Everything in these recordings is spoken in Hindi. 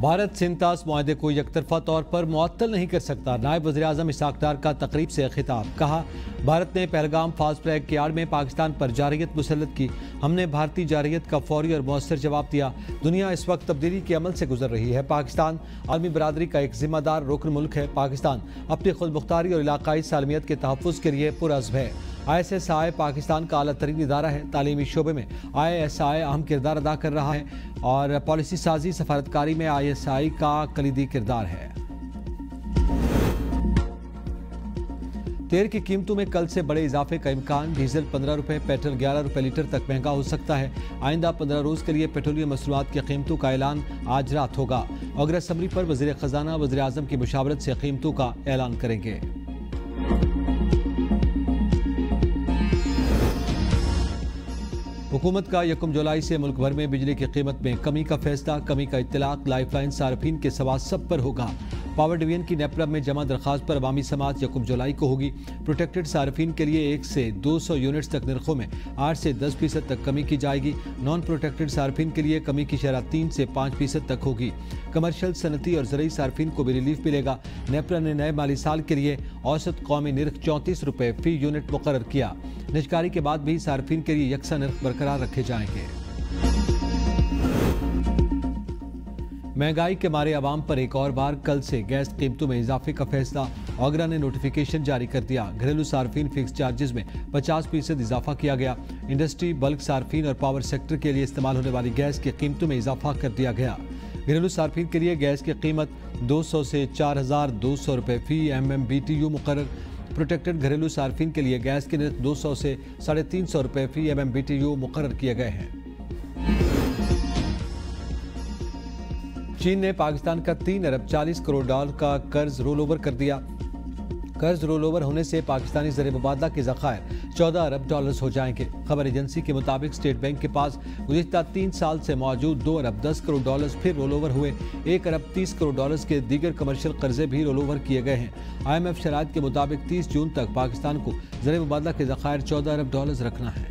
भारत सिंतास मुआहदे को यकतरफा तौर पर मुअत्तल नहीं कर सकता। नायब वज़ीर-ए-आज़म इसहाक डार का तकरीब से खिताब। कहा, भारत ने पहलगाम फास्ट ट्रैक की आड़ में पाकिस्तान पर जारहियत मुसल्लत की। हमने भारतीय जारहियत का फौरी और मौसर जवाब दिया। दुनिया इस वक्त तब्दीली के अमल से गुजर रही है। पाकिस्तान आलमी बरादरी का एक जिम्मेदार रुकन मुल्क है। पाकिस्तान अपनी खुद मुख्तारी और इलाकाई सालमियत के तहफ़्फ़ुज़ के लिए पुरअज़्म है। ISSI पाकिस्तान का आला तरीन इदारा है। तालीमी शोबे में ISI अहम किरदार अदा कर रहा है और पॉलिसी साजी सफारतकारी में ISI का कलीदी किरदार है। तेल की कीमतों में कल से बड़े इजाफे का इम्कान। डीजल 15 रुपये, पेट्रोल 11 रुपये लीटर तक महंगा हो सकता है। आइंदा 15 रोज़ के लिए पेट्रोलियम मसनूआत की कीमतों का ऐलान आज रात होगा। अगर असम्बली पर वज़ीर ख़जाना वज़ीर-ए-आज़म की मुशावरत से कीमतों का ऐलान करेंगे। हुकूमत का 1 जुलाई से मुल्क भर में बिजली की कीमत में कमी का फैसला। कमी का इत्तलाक लाइफलाइन सार्फिन के सवा सब पर होगा। पावर डिवीजन की नेपरा में जमा दरखास्त पर अवामी समाअत 1 जुलाई को होगी। प्रोटेक्टेड सार्फिन के लिए 1 से 200 यूनिट्स तक नरखों में 8 से 10% तक कमी की जाएगी। नॉन प्रोटेक्टेड सार्फिन के लिए कमी की शरह 3 से 5% तक होगी। कमर्शियल, सनती और ज़रई सार्फिन को भी रिलीफ मिलेगा। नेपरा ने नए माली साल के लिए औसत कौमी निर्ख 34 रुपये फी यूनिट मुकर्रर किया। निजकारी के बाद भी सार्फिन के लिए यकसा निर्ख बरकरार रखे जाएंगे। महंगाई के मारे आवाम पर एक और बार कल से गैस कीमतों में इजाफे का फैसला। ऑगरा ने नोटिफिकेशन जारी कर दिया। घरेलू सार्फिन फिक्स चार्जेस में 50% इजाफा किया गया। इंडस्ट्री, बल्क सार्फिन और पावर सेक्टर के लिए इस्तेमाल होने वाली गैस की कीमतों में इजाफा कर दिया गया। घरेलू सार्फिन के लिए गैस की कीमत 200 से 4200 रुपये फी MMBTU मुकर्रर। प्रोटेक्टेड घरेलू सार्फिन के लिए गैस के निर्ख 200 से 350 रुपये फी MMBTU मुकर्रर किए गए हैं। चीन ने पाकिस्तान का 3 अरब 40 करोड़ डॉलर का कर्ज रोल ओवर कर दिया। कर्ज रोल ओवर होने से पाकिस्तानी ज़र मुबादला के ज़खायर 14 अरब डॉलर्स हो जाएंगे। खबर एजेंसी के मुताबिक स्टेट बैंक के पास गुज़िश्ता 3 साल से मौजूद 2 अरब 10 करोड़ डॉलर्स फिर रोल ओवर हुए। 1 अरब 30 करोड़ डॉलर्स के दीगर कमर्शियल कर्जे भी रोल ओवर किए गए हैं। IMF शराइत के मुताबिक 30 जून तक पाकिस्तान को ज़र मुबादला के ज़खायर 14 अरब डॉलर्स रखना है।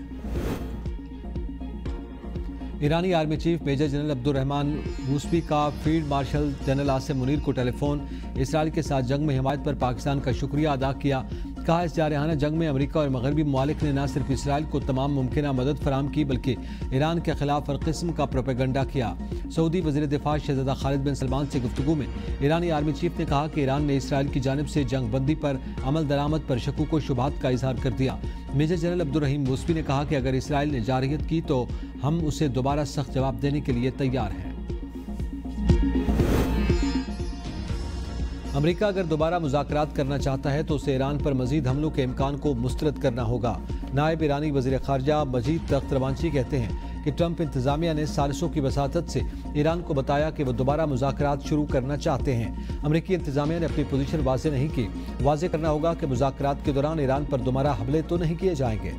ईरानी army chief major general Abdurrahman Mousavi का field marshal general Asim Munir को टेलीफोन। इसराइल के साथ जंग में हिमायत पर पाकिस्तान का शुक्रिया अदा किया। कहा, इस जारहाना जंग में अमेरिका और मगरबी ममालिक ने न सिर्फ इसराइल को तमाम मुमकिन मदद फराम की बल्कि ईरान के खिलाफ हर किस्म का प्रोपेगेंडा किया। सऊदी वज़ीर दिफा शहज़ादा खालिद बिन सलमान से गुफ्तगू में ईरानी आर्मी चीफ ने कहा कि ईरान ने इसराइल की जानिब से जंग बंदी पर अमल दरामद पर शकूक व शुबहात का इजहार कर दिया। मेजर जनरल अब्दुर्रहीम मूसवी ने कहा कि अगर इसराइल ने जारहियत की तो हम उसे दोबारा सख्त जवाब देने के लिए तैयार हैं। अमेरिका अगर दोबारा मुज़ाकरात करना चाहता है तो उसे ईरान पर मजीद हमलों के इम्कान को मुस्तरद करना होगा। नायब ईरानी वज़ीर ख़ारजा मजीद तख्त रवांची कहते हैं कि ट्रंप इंतज़ामिया ने सालिसों की वसातत से ईरान को बताया कि वह दोबारा मुज़ाकरात शुरू करना चाहते हैं। अमेरिकी इंतज़ामिया ने अपनी पोजीशन वाज़ेह नहीं की। वाज़ेह करना होगा कि मुज़ाकरात के दौरान ईरान पर दोबारा हमले तो नहीं किए जाएंगे।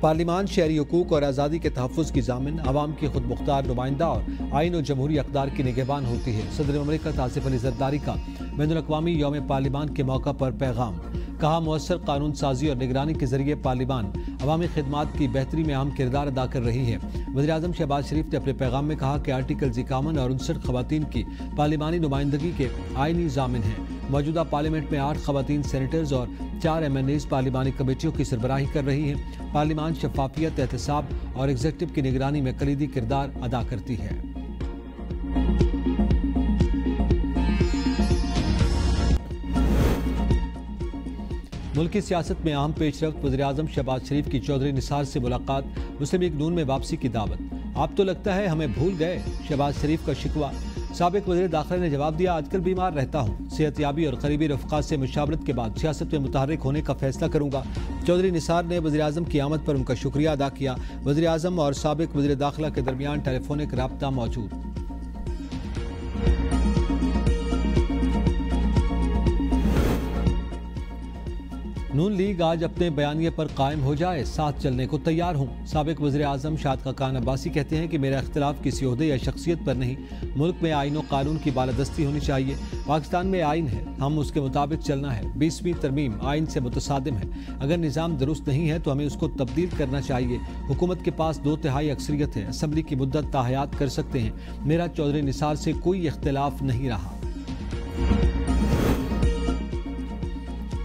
पार्लिमान शहरी हुकूक और आज़ादी के तहफ़्फ़ुज़ की ज़ामिन, अवाम की खुद मुख्तार नुमाइंदा और आइन और जमहूरी अक़दार की निगहबान होती है। सदर ममलिकत आसिफ अली ज़रदारी का बैनुल-अक़वामी यौम पार्लिमान के मौका पर पैगाम। कहा, मुअस्सर कानून साजी और निगरानी के जरिए पार्लिमान अवामी खिदमात की बेहतरी में अहम किरदार अदा कर रही है। वज़ीर-ए-आज़म शहबाज शरीफ ने अपने पैगाम में कहा कि आर्टिकल 51 और 59 ख़वातीन की पार्लिमानी नुमाइंदगी के आइनी ज़ामिन हैं। मौजूदा पार्लियामेंट में 8 ख़वातीन सेनेटर्स और 4 MNAs पार्लिमानी कमेटियों की सरबराही कर रही हैं। पार्लिमान शफाफियत, एहतसाब और एग्जीक्यूटिव की निगरानी में कलीदी किरदार अदा करती है। मुल्की सियासत में अहम पेशरफ्त। वज़ीर-ए-आज़म शहबाज शरीफ की चौधरी निसार से मुलाकात। मुस्लिम लीग नून में वापसी की दावत। आप तो लगता है हमें भूल गए, शहबाज शरीफ का शिकवा। साबिक वज़ीर दाखिला ने जवाब दिया, आजकल बीमार रहता हूँ। सेहतयाबी और करीबी रफ़क़ा से मुशावरत के बाद सियासत में मुतहर्रिक होने का फैसला करूँगा। चौधरी निसार ने वज़ीर-ए-आज़म की आमद पर उनका शुक्रिया अदा किया। वज़ीर-ए-आज़म और साबिक वज़ीर दाखिला के दरमियान टेलीफोनिक राब्ता मौजूद। नून लीग आज अपने बयानिए पर कायम हो जाए, साथ चलने को तैयार हूँ। साबिक वज़ीर-ए-आज़म शाद खान अब्बासी कहते हैं कि मेरा इख्तिलाफ किसी ओहदे या शख्सियत पर नहीं, मुल्क में आईन और कानून की बालादस्ती होनी चाहिए। पाकिस्तान में आइन है, हम उसके मुताबिक चलना है। 20वीं तरमीम आइन से मुतसादिम है। अगर निज़ाम दुरुस्त नहीं है तो हमें उसको तब्दील करना चाहिए। हुकूमत के पास 2/3 अक्सरियत है, असम्बली की मुद्दत ताहयात कर सकते हैं। मेरा चौधरी निसार से कोई इख्तिलाफ नहीं रहा।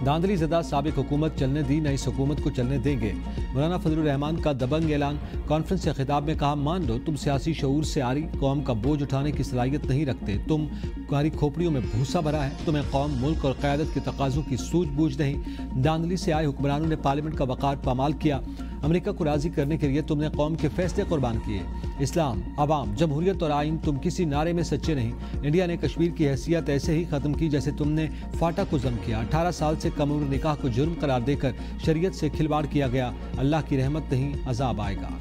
धांधली ज़दा साबिक हुकूमत चलने दी, नई हुकूमत को चलने देंगे। मौलाना फजलुर रहमान का दबंग ऐलान। कॉन्फ्रेंस से खिताब में कहा, मान लो तुम सियासी शऊर से आरी कौम का बोझ उठाने की सलाहियत नहीं रखते, तुम्हारी खोपड़ियों में भूसा भरा है, तुम्हें कौम, मुल्क और क़यादत के तकाज़ों की सूझबूझ नहीं। धांधली से आए हुक्मरानों ने पार्लियामेंट का वक़ार पामाल किया। अमेरिका को राज़ी करने के लिए तुमने कौम के फैसले कुर्बान किए। इस्लाम, अवाम, जमहूरियत और आइन, तुम किसी नारे में सच्चे नहीं। इंडिया ने कश्मीर की हैसियत ऐसे ही ख़त्म की जैसे तुमने फाटा को ज़म किया। 18 साल से कम उम्र निकाह को जुर्म करार देकर शरीयत से खिलवाड़ किया गया। अल्लाह की रहमत नहीं, अजाब आएगा।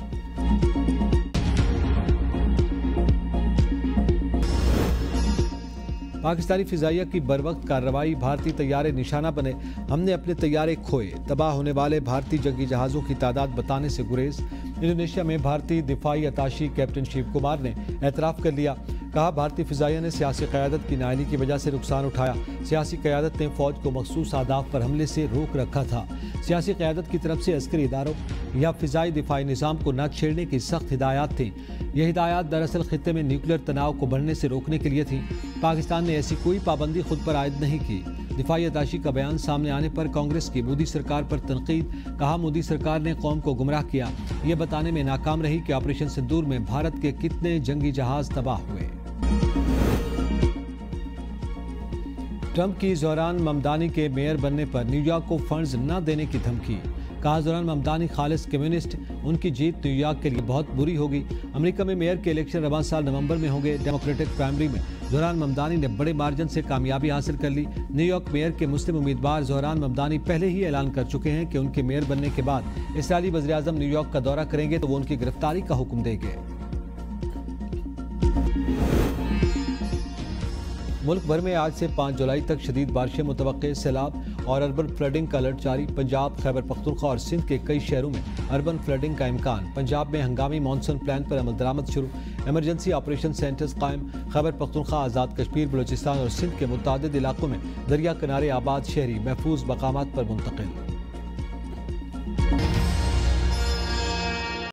पाकिस्तानी फिजाइया की बरवक्त कार्रवाई, भारतीय तैयारे निशाना बने। हमने अपने तैयारे खोए। तबाह होने वाले भारतीय जंगी जहाज़ों की तादाद बताने से गुरेज। इंडोनेशिया में भारतीय दिफाई अताशी कैप्टन शिव कुमार ने एतराफ़ कर लिया। कहा, भारतीय फिजाइया ने सियासी क़यादत की नाअहली की वजह से नुकसान उठाया। सियासी क़यादत ने फ़ौज को मखसूस अहदाफ पर हमले से रोक रखा था। सियासी क़यादत की तरफ से अस्करी इदारों या फ़िज़ाई दिफाई निज़ाम को न छेड़ने की सख्त हिदायत थी। ये हिदायत दरअसल खित्ते में न्यूक्लियर तनाव को बढ़ने से रोकने के लिए थी। पाकिस्तान ने ऐसी कोई पाबंदी खुद पर आयद नहीं की। दिफाई अताशी का बयान सामने आने पर कांग्रेस की मोदी सरकार पर तनकीद। कहा, मोदी सरकार ने कौम को गुमराह किया, ये बताने में नाकाम रही कि ऑपरेशन सिंदूर में भारत के कितने जंगी जहाज तबाह हुए। ट्रंप की ज़ोहरान ममदानी के मेयर बनने पर न्यूयॉर्क को फंड्स न देने की धमकी। कहा, ज़ोहरान ममदानी खालिस कम्युनिस्ट, उनकी जीत न्यूयॉर्क के लिए बहुत बुरी होगी। अमेरिका में मेयर के इलेक्शन रवां साल नवंबर में होंगे। डेमोक्रेटिक प्राइमरी में ज़ोहरान ममदानी ने बड़े मार्जिन से कामयाबी हासिल कर ली। न्यूयॉर्क मेयर के मुस्लिम उम्मीदवार ज़ोहरान ममदानी पहले ही ऐलान कर चुके हैं कि उनके मेयर बनने के बाद इसराइली वज़ीर-ए-आज़म न्यूयॉर्क का दौरा करेंगे तो वो उनकी गिरफ्तारी का हुक्म देंगे। मुल्क भर में आज से 5 जुलाई तक शदीद बारिशें मुतवक्के। सैलाब और अर्बन फ्लडिंग का अलर्ट जारी। पंजाब, खैबर पख्तूनख्वा और सिंध के कई शहरों में अर्बन फ्लडिंग का इम्कान। पंजाब में हंगामी मानसून प्लान पर अमल दरामद शुरू। एमरजेंसी ऑपरेशन सेंटर्स कायम। खैबर पख्तूनख्वा, आज़ाद कश्मीर, बलूचिस्तान और सिंध के मुतादिद इलाकों में दरिया किनारे आबाद शहरी महफूज मकामात पर मुंतकिल।